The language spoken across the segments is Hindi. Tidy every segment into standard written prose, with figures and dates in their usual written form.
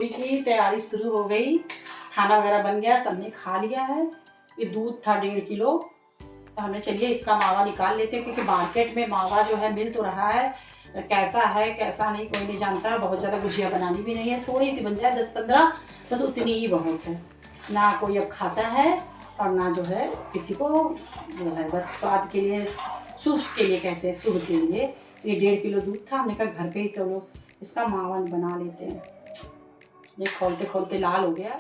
की तैयारी शुरू हो गई। खाना वगैरह बन गया, सबने खा लिया है। ये दूध था 1.5 किलो, तो हमने चलिए इसका मावा निकाल लेते हैं, क्योंकि मार्केट में मावा जो है मिल तो रहा है, कैसा है कैसा नहीं कोई नहीं जानता। बहुत ज़्यादा गुजिया बनानी भी नहीं है, थोड़ी सी बन जाए 10-15, बस उतनी ही बहुत है। ना कोई अब खाता है और ना जो है किसी को जो है, बस स्वाद के लिए, शुभ के लिए कहते हैं, शुभ के लिए। ये 1.5 किलो दूध था, हमने कहा घर पे ही चलो इसका मावा बना लेते हैं। ये खोलते खोलते लाल हो गया।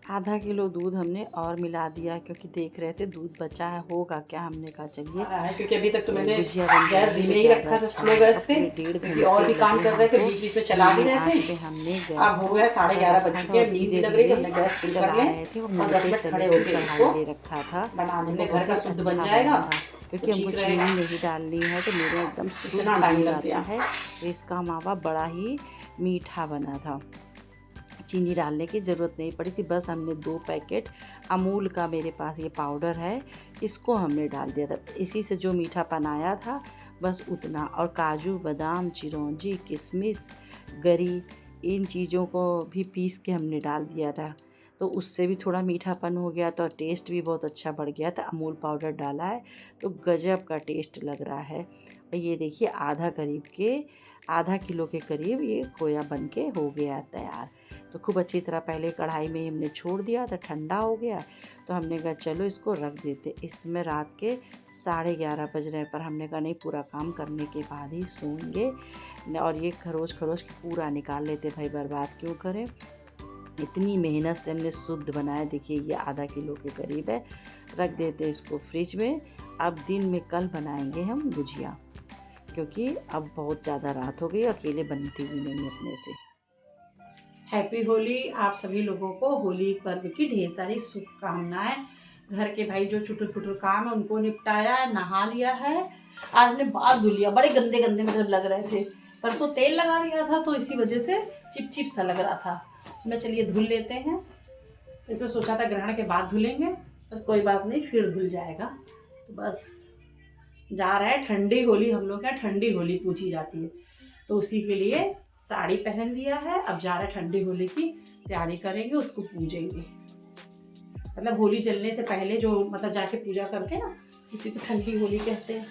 आधा किलो दूध हमने और मिला दिया, क्योंकि देख रहे थे दूध बचा है होगा क्या। हमने कहा चलिए, क्योंकि अभी तक तो मैंने गुजिया बन गैस जाएगी धीमे तो ही ज़्यादा रखा था, अच्छा स्लो होगा। गैस पे, 1.5 क्योंकि घंटे और भी काम लगे कर रहे थे, हमको। बीच बीच में चला भी धीमी रहे आंच थे। पे हमने गैस अब हो गया 11:30 बज रखा था चुके और हैं, नींद भी धीरे लग रही थी, धीरे हमने गैस फुल कर चला लें रहे थे। और और 10 मोटे मिनट तले खड़े की होके कढ़ाई इसको ले रखा था, बनाने तो में घर बहुत का ही शुद्ध बन अच्छा जाएगा बना था। तो क्योंकि हमको ठीक चीनी रहेगा। नहीं डालनी है, तो मेरे एकदम शुद्ध इतना टाइम दूध लग आता गया। है, तो इसका मावा बड़ा ही मीठा बना था। चीनी डालने की ज़रूरत नहीं पड़ी थी, बस हमने 2 पैकेट अमूल का, मेरे पास ये पाउडर है, इसको हमने डाल दिया था। इसी से जो मीठापन आया था बस उतना। और काजू बादाम चिरौंजी किशमिश गरी, इन चीज़ों को भी पीस के हमने डाल दिया था, तो उससे भी थोड़ा मीठापन हो गया, तो टेस्ट भी बहुत अच्छा बढ़ गया था। अमूल पाउडर डाला है तो गजब का टेस्ट लग रहा है। और ये देखिए आधा किलो के करीब ये खोया बन के हो गया तैयार। तो खूब अच्छी तरह पहले कढ़ाई में हमने छोड़ दिया था, ठंडा हो गया, तो हमने कहा चलो इसको रख देते। इसमें रात के 11:30 बज रहे, पर हमने कहा नहीं, पूरा काम करने के बाद ही सोएंगे और ये खरोच खरोच के पूरा निकाल लेते, भाई बर्बाद क्यों करें। इतनी मेहनत से हमने शुद्ध बनाया। देखिए ये आधा किलो के करीब है, रख देते इसको फ्रिज में। अब दिन में कल बनाएंगे हम गुजिया, क्योंकि अब बहुत ज़्यादा रात हो गई, अकेले बनती भी नहीं अपने से। हैप्पी होली। आप सभी लोगों को होली पर्व की ढेर सारी शुभकामनाएं। घर के भाई जो चुटुर पुटुर काम है उनको निपटाया है, नहा लिया है। आज हमने बाल धुल लिया, बड़े गंदे गंदे मतलब लग रहे थे। परसों तेल लगा लिया था तो इसी वजह से चिपचिप सा लग रहा था। मैं चलिए धुल लेते हैं। इसे सोचा था ग्रहण के बाद धुलेंगे, पर कोई बात नहीं, फिर धुल जाएगा। तो बस जा रहा है। ठंडी होली, हम लोग क्या ठंडी होली पूछी जाती है, तो उसी के लिए साड़ी पहन लिया है। अब जा रहा है ठंडी होली की तैयारी करेंगे, उसको पूजेंगे। मतलब होली जलने से पहले जो मतलब जाके पूजा करते हैं ना, उसी को ठंडी होली कहते हैं।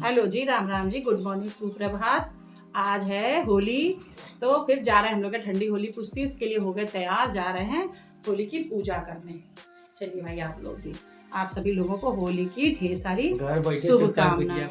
हेलो जी, राम राम जी, गुड मॉर्निंग, सुप्रभात। आज है होली, तो फिर जा रहे हैं हम लोग ठंडी होली पूछती, उसके लिए हो गए तैयार, जा रहे हैं होली की पूजा करने। चलिए भाई, आप लोग भी, आप सभी लोगों को होली की ढेर सारी शुभकामनाएं।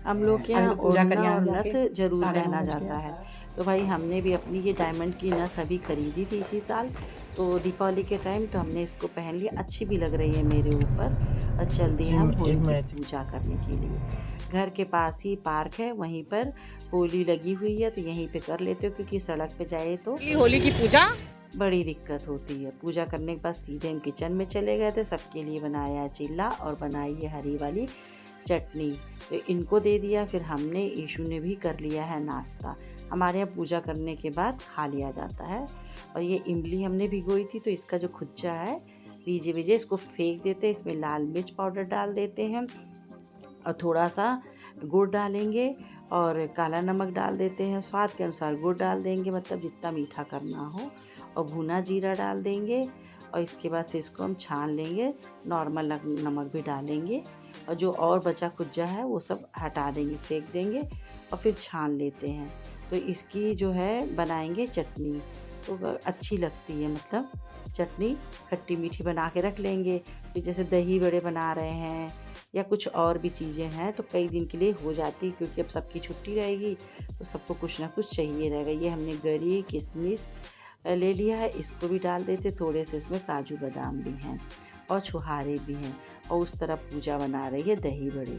हम लोग के यहाँ पूजा ओढ़ना करने और आने नथ जाके जरूर 9:30 पहना बज जाता गया। है। तो भाई हमने भी अपनी ये डायमंड की नथ अभी खरीदी थी इसी साल, तो दीपावली के टाइम तो हमने इसको पहन लिया। अच्छी भी लग रही है मेरे ऊपर। और चल दिए हम होली की पूजा करने के लिए। घर के पास ही पार्क है, वहीं पर होली लगी हुई है, तो यहीं पे कर लेते हो, क्योंकि सड़क पे जाए तो होली की पूजा बड़ी दिक्कत होती है। पूजा करने के बाद सीधे हम किचन में चले गए थे। सबके लिए बनाया है चिल्ला और बनाई है हरी वाली चटनी, तो इनको दे दिया। फिर हमने, ईशू ने भी कर लिया है नाश्ता। हमारे यहाँ पूजा करने के बाद खा लिया जाता है। और ये इमली हमने भिगोई थी, तो इसका जो खुच्चा है बीजे बीजे इसको फेंक देते हैं। इसमें लाल मिर्च पाउडर डाल देते हैं और थोड़ा सा गुड़ डालेंगे और काला नमक डाल देते हैं। स्वाद के अनुसार गुड़ डाल देंगे, मतलब जितना मीठा करना हो। और भुना जीरा डाल देंगे और इसके बाद फिर इसको हम छान लेंगे। नॉर्मल नमक भी डालेंगे और जो और बचा कुज्जा है वो सब हटा देंगे, फेंक देंगे और फिर छान लेते हैं। तो इसकी जो है बनाएंगे चटनी, तो अच्छी लगती है। मतलब चटनी खट्टी मीठी बना के रख लेंगे। फिर जैसे दही बड़े बना रहे हैं या कुछ और भी चीज़ें हैं, तो कई दिन के लिए हो जाती, क्योंकि अब सबकी छुट्टी रहेगी तो सबको कुछ ना कुछ चाहिए रहेगा। ये हमने गरी किशमिश ले लिया है, इसको भी डाल देते। थोड़े से इसमें काजू बादाम भी हैं और छुहारे भी हैं। और उस तरफ पूजा बना रही है दही बड़े।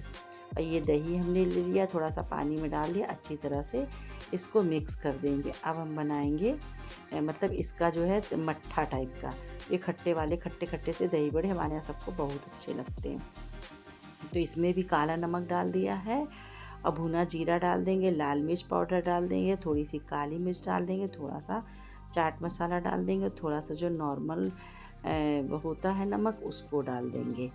और ये दही हमने ले लिया, थोड़ा सा पानी में डाल लिया, अच्छी तरह से इसको मिक्स कर देंगे। अब हम बनाएंगे मतलब इसका जो है मट्ठा टाइप का। ये खट्टे वाले खट्टे खट्टे से दही बड़े हमारे यहाँ सबको बहुत अच्छे लगते हैं। तो इसमें भी काला नमक डाल दिया है और भुना जीरा डाल देंगे, लाल मिर्च पाउडर डाल देंगे, थोड़ी सी काली मिर्च डाल देंगे, थोड़ा सा चाट मसाला डाल देंगे, थोड़ा सा जो नॉर्मल होता है नमक उसको डाल देंगे।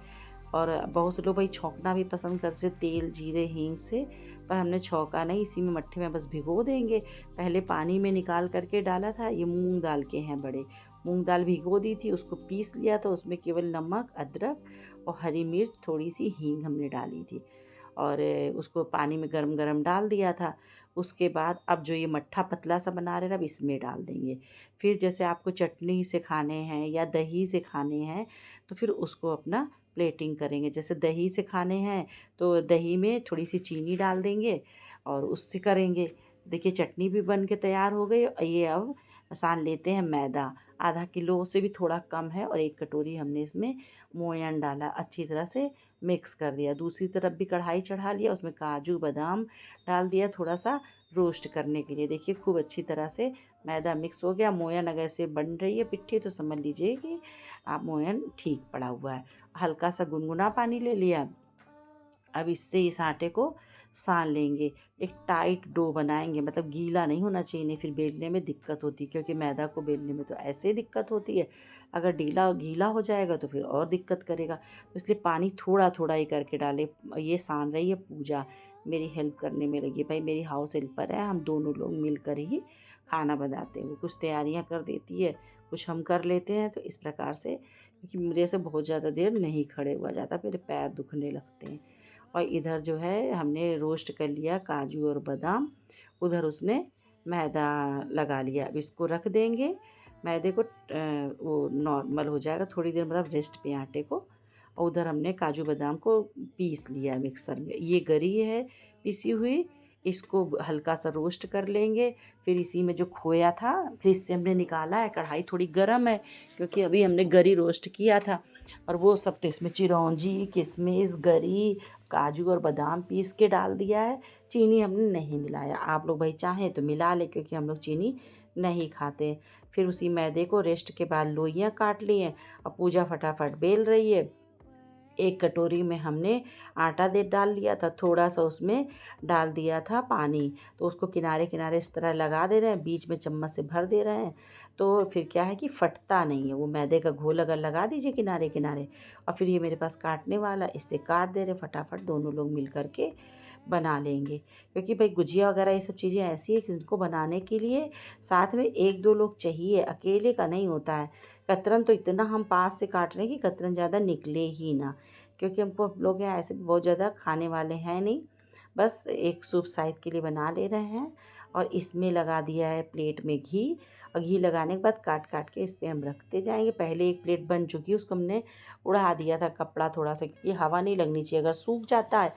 और बहुत से लोग भाई छौंकना भी पसंद करते से तेल जीरे हींग से, पर हमने छौंका नहीं, इसी में मट्ठे में बस भिगो देंगे। पहले पानी में निकाल करके डाला था। ये मूंग दाल के हैं बड़े, मूंग दाल भिगो दी थी, उसको पीस लिया था। उसमें केवल नमक, अदरक और हरी मिर्च, थोड़ी सी हींग हमने डाली थी और उसको पानी में गरम गरम डाल दिया था। उसके बाद अब जो ये मट्ठा पतला सा बना रहे हैं अब इसमें डाल देंगे। फिर जैसे आपको चटनी से खाने हैं या दही से खाने हैं तो फिर उसको अपना प्लेटिंग करेंगे। जैसे दही से खाने हैं तो दही में थोड़ी सी चीनी डाल देंगे और उससे करेंगे। देखिए चटनी भी बन के तैयार हो गई। ये अब सान लेते हैं मैदा, आधा किलो से भी थोड़ा कम है और 1 कटोरी हमने इसमें मोयन डाला, अच्छी तरह से मिक्स कर दिया। दूसरी तरफ भी कढ़ाई चढ़ा लिया, उसमें काजू बादाम डाल दिया थोड़ा सा रोस्ट करने के लिए। देखिए खूब अच्छी तरह से मैदा मिक्स हो गया। मोयन अगर ऐसे बन रही है पिट्ठी तो समझ लीजिए कि आप मोयन ठीक पड़ा हुआ है। हल्का सा गुनगुना पानी ले लिया। अब इससे इस आटे को सान लेंगे, एक टाइट डो बनाएंगे, मतलब गीला नहीं होना चाहिए, नहीं फिर बेलने में दिक्कत होती है, क्योंकि मैदा को बेलने में तो ऐसे ही दिक्कत होती है, अगर गीला हो जाएगा तो फिर और दिक्कत करेगा। तो इसलिए पानी थोड़ा थोड़ा ही करके डालें। ये सान रही है पूजा, मेरी हेल्प करने में लगी, भाई मेरी हाउस हेल्पर है, हम दोनों लोग मिलकर ही खाना बनाते हैं। वो कुछ तैयारियाँ कर देती है, कुछ हम कर लेते हैं। तो इस प्रकार से, क्योंकि मेरे से बहुत ज़्यादा देर नहीं खड़े हुआ जाता, मेरे पैर दुखने लगते हैं। और इधर जो है हमने रोस्ट कर लिया काजू और बादाम, उधर उसने मैदा लगा लिया। अब इसको रख देंगे, मैदे को वो नॉर्मल हो जाएगा थोड़ी देर, मतलब रेस्ट पे आटे को। और उधर हमने काजू बादाम को पीस लिया मिक्सर में। ये गरी है पिसी हुई, इसको हल्का सा रोस्ट कर लेंगे। फिर इसी में जो खोया था फ्रिज से हमने निकाला है, कढ़ाई थोड़ी गर्म है क्योंकि अभी हमने गरी रोस्ट किया था, और वो सब तो इसमें चिरौंजी, किशमिश, गरी, काजू और बादाम पीस के डाल दिया है। चीनी हमने नहीं मिलाया, आप लोग भाई चाहें तो मिला लें, क्योंकि हम लोग चीनी नहीं खाते। फिर उसी मैदे को रेस्ट के बाद लोइयाँ काट ली हैं और पूजा फटाफट बेल रही है। 1 कटोरी में हमने आटा डाल लिया था, थोड़ा सा उसमें डाल दिया था पानी, तो उसको किनारे किनारे इस तरह लगा दे रहे हैं, बीच में चम्मच से भर दे रहे हैं। तो फिर क्या है कि फटता नहीं है। वो मैदे का घोल अगर लगा दीजिए किनारे किनारे, और फिर ये मेरे पास काटने वाला, इससे काट दे रहे, फटाफट दोनों लोग मिल करके बना लेंगे। क्योंकि भाई गुजिया वगैरह ये सब चीज़ें ऐसी है कि इनको बनाने के लिए साथ में 1-2 लोग चाहिए, अकेले का नहीं होता है। कतरन तो इतना हम पास से काट रहे हैं कि कतरन ज़्यादा निकले ही ना, क्योंकि हमको लोग यहाँ ऐसे बहुत ज़्यादा खाने वाले हैं नहीं, बस एक सूप साइज के लिए बना ले रहे हैं। और इसमें लगा दिया है प्लेट में घी, और घी लगाने के बाद काट काट के इस पर हम रखते जाएंगे। पहले एक प्लेट बन चुकी है, उसको हमने उड़ा दिया था कपड़ा थोड़ा सा, क्योंकि हवा नहीं लगनी चाहिए, अगर सूख जाता है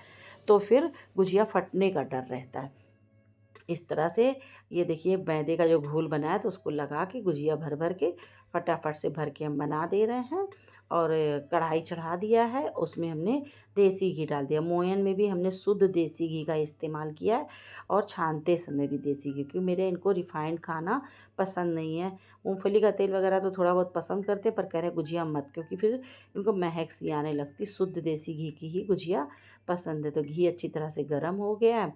तो फिर गुजिया फटने का डर रहता है। इस तरह से ये देखिए मैदे का जो घोल बनाया है तो उसको लगा के गुजिया भर भर के फटाफट से भर के हम बना दे रहे हैं। और कढ़ाई चढ़ा दिया है, उसमें हमने देसी घी डाल दिया। मोयन में भी हमने शुद्ध देसी घी का इस्तेमाल किया है, और छानते समय भी देसी घी, क्योंकि मेरे इनको रिफाइंड खाना पसंद नहीं है। मूंगफली का तेल वगैरह तो थोड़ा बहुत पसंद करते, पर कह रहे गुजिया मत, क्योंकि फिर इनको महक सी आने लगती। शुद्ध देसी घी की ही गुजिया पसंद है। तो घी अच्छी तरह से गर्म हो गया है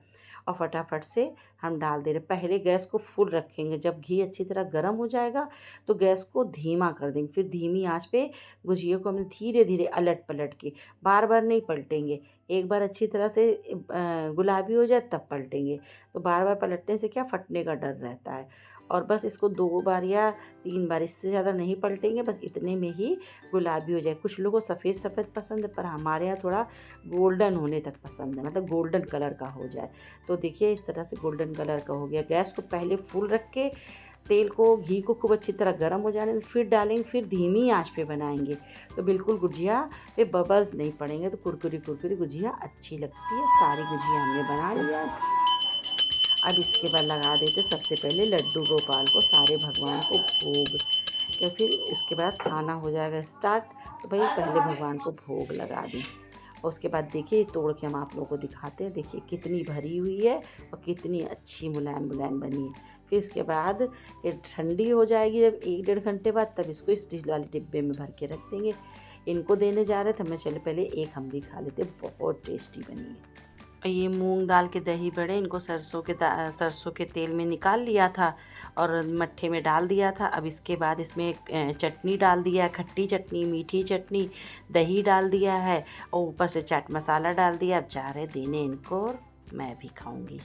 और फटाफट से हम डाल दे रहे। पहले गैस को फुल रखेंगे, जब घी अच्छी तरह गर्म हो जाएगा तो गैस को धीमा कर देंगे। फिर धीमी आंच पे गुजिया को हमने धीरे धीरे अलट पलट के, बार बार नहीं पलटेंगे। एक बार अच्छी तरह से गुलाबी हो जाए तब पलटेंगे, तो बार बार पलटने से क्या फटने का डर रहता है। और बस इसको 2 बार या 3 बार, इससे ज़्यादा नहीं पलटेंगे, बस इतने में ही गुलाबी हो जाए। कुछ लोगों को सफ़ेद सफ़ेद पसंद है, पर हमारे यहाँ थोड़ा गोल्डन होने तक पसंद है, मतलब गोल्डन कलर का हो जाए। तो देखिए इस तरह से गोल्डन कलर का हो गया। गैस को पहले फुल रख के तेल को, घी को खूब अच्छी तरह गर्म हो जाने, फिर डालेंगे, फिर धीमी आंच पे बनाएंगे, तो बिल्कुल गुजिया पे बबल्स नहीं पड़ेंगे, तो कुरकुरी कुरकुरी गुजिया अच्छी लगती है। सारी गुजिया हमने बना लिया। अब इसके बाद लगा देते सबसे पहले लड्डू गोपाल को, सारे भगवान को भोग, या फिर इसके बाद खाना हो जाएगा स्टार्ट, तो भाई पहले भगवान को भोग लगा दी। और उसके बाद देखिए तोड़ के हम आप लोगों को दिखाते हैं, देखिए कितनी भरी हुई है और कितनी अच्छी मुलायम मुलायम बनी है। फिर इसके बाद ये ठंडी हो जाएगी जब 1-1.5 घंटे बाद, तब इसको स्टील वाले डिब्बे में भर के रख देंगे। इनको देने जा रहे थे, हमें चले पहले एक हम भी खा लेते, बहुत टेस्टी बनी है। और ये मूंग दाल के दही बड़े, इनको सरसों के तेल में निकाल लिया था और मट्ठे में डाल दिया था। अब इसके बाद इसमें चटनी डाल दिया है, खट्टी चटनी, मीठी चटनी, दही डाल दिया है और ऊपर से चाट मसाला डाल दिया। अब जा रहे देने इनको और मैं भी खाऊंगी।